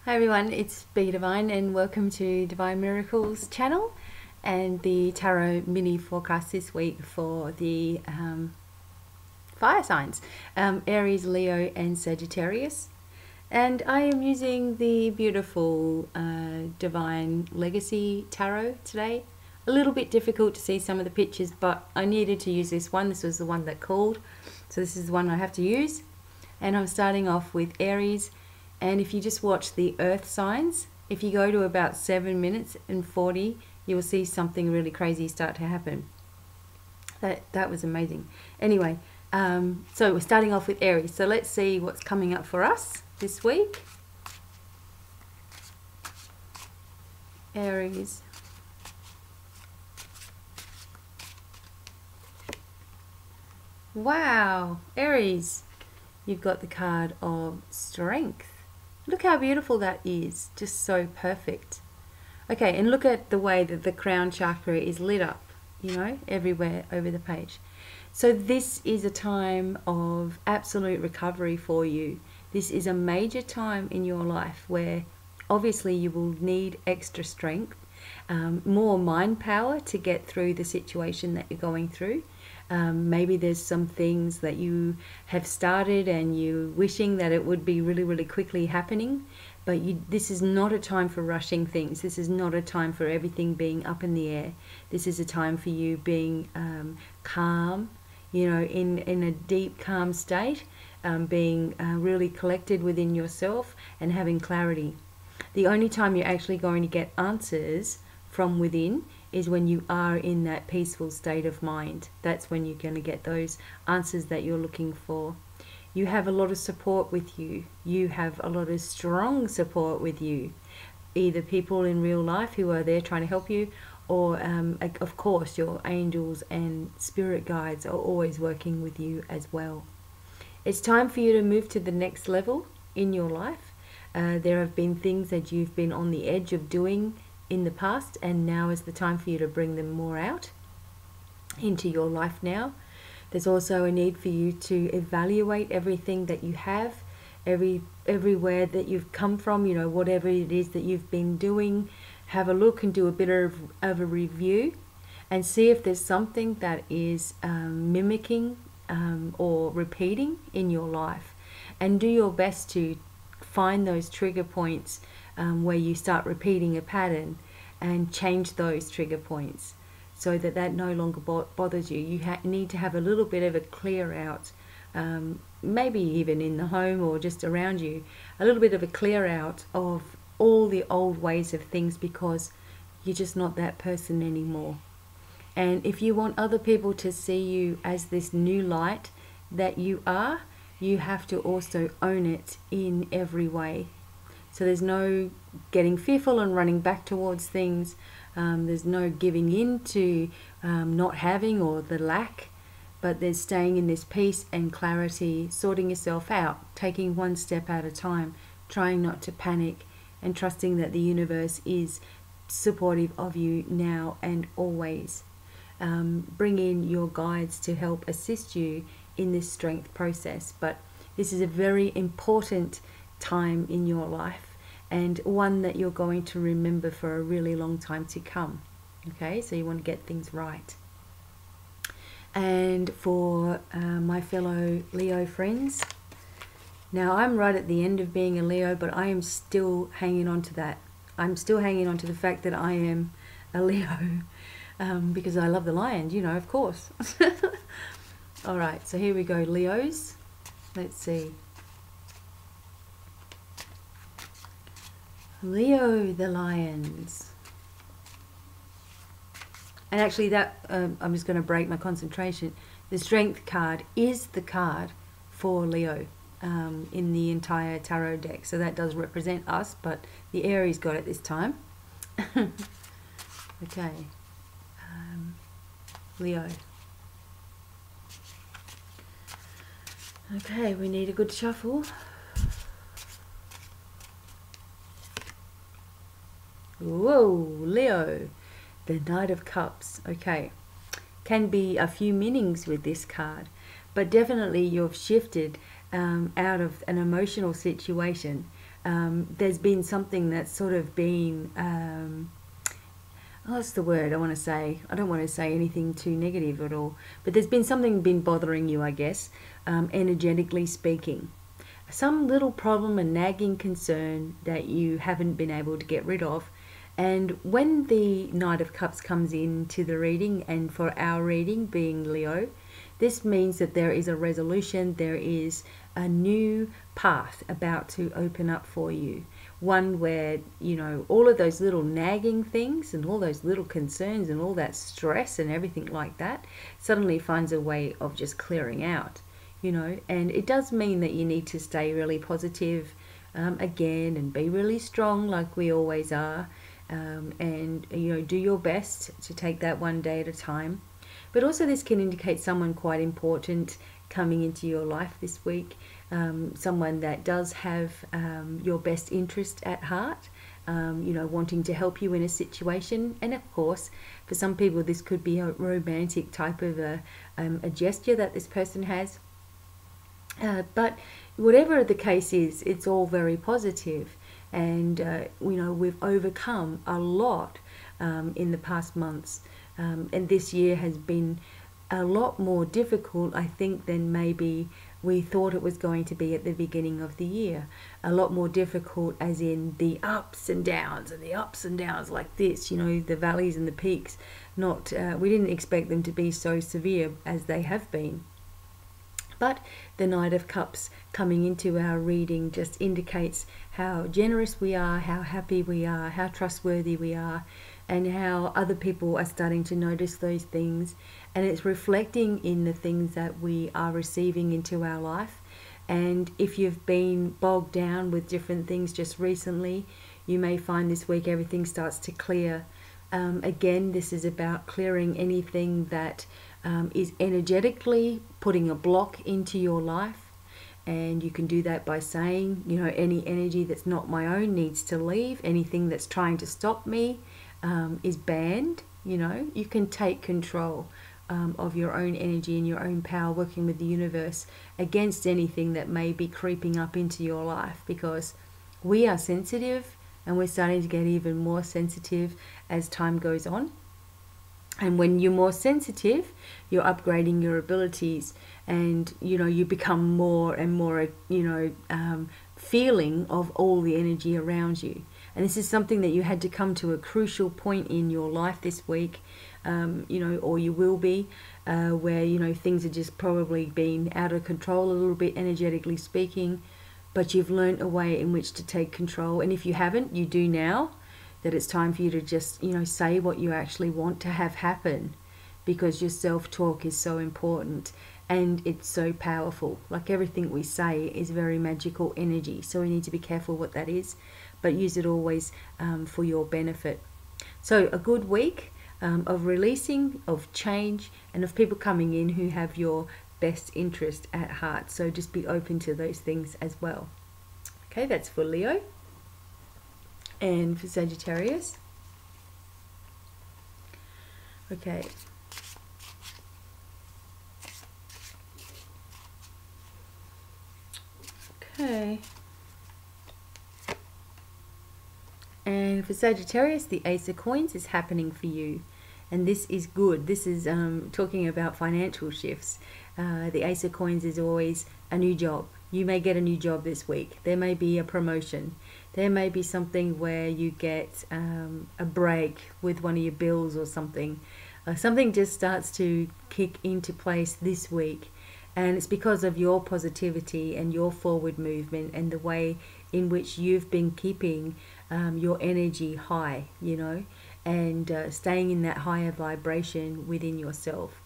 Hi everyone, it's BDevine and welcome to Divine Miracles channel and the Tarot mini forecast this week for the fire signs, Aries, Leo and Sagittarius. And I am using the beautiful Divine Legacy Tarot today. A little bit difficult to see some of the pictures, but I needed to use this one. This was the one that called, so this is the one I have to use. And I'm starting off with Aries. And if you just watch the earth signs, if you go to about 7 minutes and 40, you will see something really crazy start to happen. That was amazing. Anyway, so we're starting off with Aries. So let's see what's coming up for us this week. Aries. Wow, Aries, you've got the card of Strength. Look how beautiful that is, just so perfect. Okay, and look at the way that the crown chakra is lit up, you know, everywhere over the page. So this is a time of absolute recovery for you. This is a major time in your life where obviously you will need extra strength, more mind power to get through the situation that you're going through. Maybe there's some things that you have started and you're wishing that it would be really, really quickly happening, but this is not a time for rushing things. This is not a time for everything being up in the air. This is a time for you being calm, you know, in a deep, calm state, being really collected within yourself and having clarity. The only time you're actually going to get answers from within is when you are in that peaceful state of mind. That's when you're going to get those answers that you're looking for. You have a lot of support with you. You have a lot of strong support with you. Either people in real life who are there trying to help you, or of course your angels and spirit guides are always working with you as well. It's time for you to move to the next level in your life. There have been things that you've been on the edge of doing in the past, and now is the time for you to bring them more out into your life now. There's also a need for you to evaluate everything that you have, everywhere that you've come from, you know, whatever it is that you've been doing. Have a look and do a bit of a review and see if there's something that is mimicking or repeating in your life, and do your best to find those trigger points where you start repeating a pattern and change those trigger points so that that no longer bothers you. You need to have a little bit of a clear out, maybe even in the home or just around you, a little bit of a clear out of all the old ways of things, because you're just not that person anymore. And if you want other people to see you as this new light that you are, you have to also own it in every way. So there's no getting fearful and running back towards things. There's no giving in to not having or the lack, but there's staying in this peace and clarity, sorting yourself out, taking one step at a time, trying not to panic, and trusting that the universe is supportive of you now and always. Bring in your guides to help assist you in this strength process. But this is a very important time in your life, and one that you're going to remember for a really long time to come. Okay, so you want to get things right. And for my fellow Leo friends, now I'm right at the end of being a Leo, but I am still hanging on to that. I'm still hanging on to the fact that I am a Leo, because I love the lion, you know, of course. All right, so here we go, Leos. Let's see. Leo, the lions. And actually that, I'm just going to break my concentration. The strength card is the card for Leo in the entire tarot deck. So that does represent us, but the Aries got it this time. Okay. Leo. Okay, we need a good shuffle. Whoa, Leo, the Knight of Cups. Okay, can be a few meanings with this card, but definitely you've shifted out of an emotional situation there's been something that's sort of been, what's the word I want to say? I don't want to say anything too negative at all, but there's been something been bothering you, I guess, energetically speaking. Some little problem, a nagging concern that you haven't been able to get rid of. And when the Knight of Cups comes into the reading, and for our reading being Leo, this means that there is a resolution, there is a new path about to open up for you. One where, you know, all of those little nagging things and all those little concerns and all that stress and everything like that suddenly finds a way of just clearing out, you know. And it does mean that you need to stay really positive again, and be really strong like we always are. And, you know, do your best to take that one day at a time. But also this can indicate someone quite important coming into your life this week, someone that does have your best interest at heart, you know, wanting to help you in a situation. And of course, for some people this could be a romantic type of a gesture that this person has. But whatever the case is, it's all very positive. And you know, we've overcome a lot in the past months, and this year has been a lot more difficult, I think, than maybe we thought it was going to be at the beginning of the year. A lot more difficult as in the ups and downs, and the ups and downs like this, you know, the valleys and the peaks. Not we didn't expect them to be so severe as they have been. But the Knight of Cups coming into our reading just indicates how generous we are, how happy we are, how trustworthy we are, and how other people are starting to notice those things. And it's reflecting in the things that we are receiving into our life. And if you've been bogged down with different things just recently, you may find this week everything starts to clear. Again, this is about clearing anything that is energetically putting a block into your life. And you can do that by saying, you know, any energy that's not my own needs to leave. Anything that's trying to stop me is banned. You know, you can take control of your own energy and your own power, working with the universe against anything that may be creeping up into your life, because we are sensitive, and we're starting to get even more sensitive as time goes on. And when you're more sensitive, you're upgrading your abilities, and, you know, you become more and more, you know, feeling of all the energy around you. And this is something that you had to come to a crucial point in your life this week, you know, or you will be, where, you know, things are just probably been out of control a little bit, energetically speaking, but you've learned a way in which to take control. And if you haven't, you do now. That it's time for you to just, you know, say what you actually want to have happen, because your self-talk is so important and it's so powerful. Like everything we say is very magical energy, so we need to be careful what that is, but use it always for your benefit. So a good week of releasing, of change, and of people coming in who have your best interest at heart. So just be open to those things as well. Okay, that's for Leo. And for Sagittarius. Okay. Okay. And for Sagittarius, the Ace of Coins is happening for you. And this is good. This is talking about financial shifts. The Ace of Coins is always a new job. You may get a new job this week. There may be a promotion. There may be something where you get a break with one of your bills or something. Something just starts to kick into place this week. And it's because of your positivity and your forward movement and the way in which you've been keeping your energy high, you know, and staying in that higher vibration within yourself,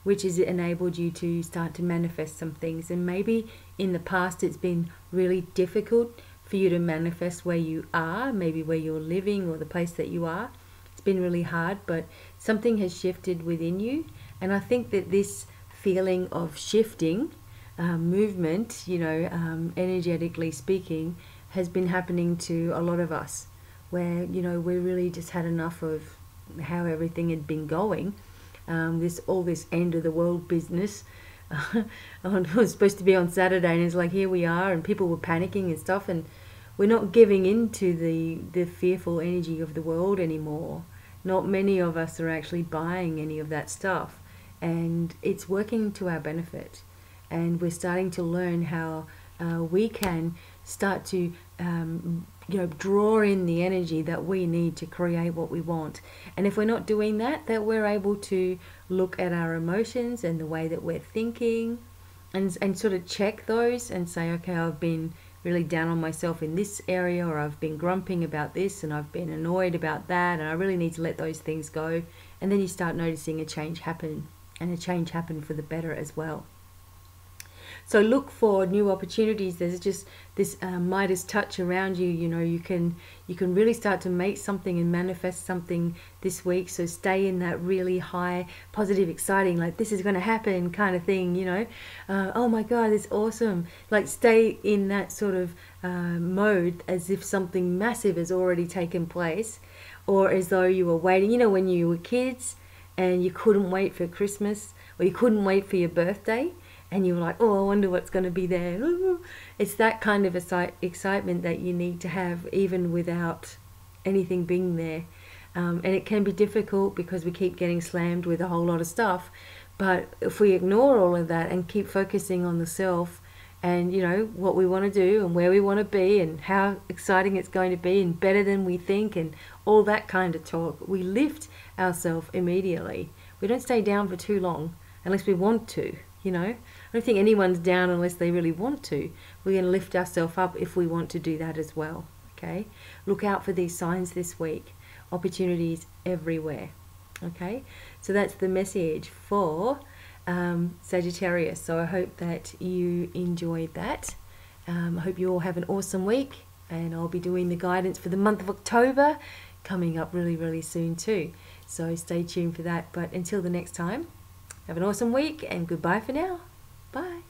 which has enabled you to start to manifest some things. And maybe in the past it's been really difficult for you to manifest where you are, maybe where you're living or the place that you are. It's been really hard, but something has shifted within you. And I think that this feeling of shifting, movement, you know, energetically speaking, has been happening to a lot of us, where, you know, we really just had enough of how everything had been going. All this end of the world business. It was supposed to be on Saturday, and it's like, here we are, and people were panicking and stuff, and we're not giving into the fearful energy of the world anymore. Not many of us are actually buying any of that stuff, and it's working to our benefit. And we're starting to learn how we can start to draw in the energy that we need to create what we want. And if we're not doing that, that we're able to look at our emotions and the way that we're thinking, and sort of check those and say, okay, I've been really down on myself in this area, or I've been grumping about this, and I've been annoyed about that, and I really need to let those things go. And then you start noticing a change happen, and a change happen for the better as well. So look for new opportunities. There's just this Midas touch around you. You can really start to make something and manifest something this week. So stay in that really high, positive, exciting, like this is going to happen kind of thing. Oh my God, it's awesome. Like stay in that sort of mode as if something massive has already taken place, or as though you were waiting. When you were kids and you couldn't wait for Christmas, or you couldn't wait for your birthday. And you were like, oh, I wonder what's going to be there. It's that kind of excitement that you need to have even without anything being there. And it can be difficult because we keep getting slammed with a whole lot of stuff. But if we ignore all of that and keep focusing on the self and, what we want to do and where we want to be and how exciting it's going to be and better than we think and all that kind of talk, we lift ourselves immediately. We don't stay down for too long unless we want to. I don't think anyone's down unless they really want to. We're going to lift ourselves up if we want to do that as well. Okay? Look out for these signs this week. Opportunities everywhere. Okay? So that's the message for Sagittarius. So I hope that you enjoyed that. I hope you all have an awesome week. And I'll be doing the guidance for the month of October coming up really, really soon too. So stay tuned for that. But until the next time, have an awesome week and goodbye for now. Bye.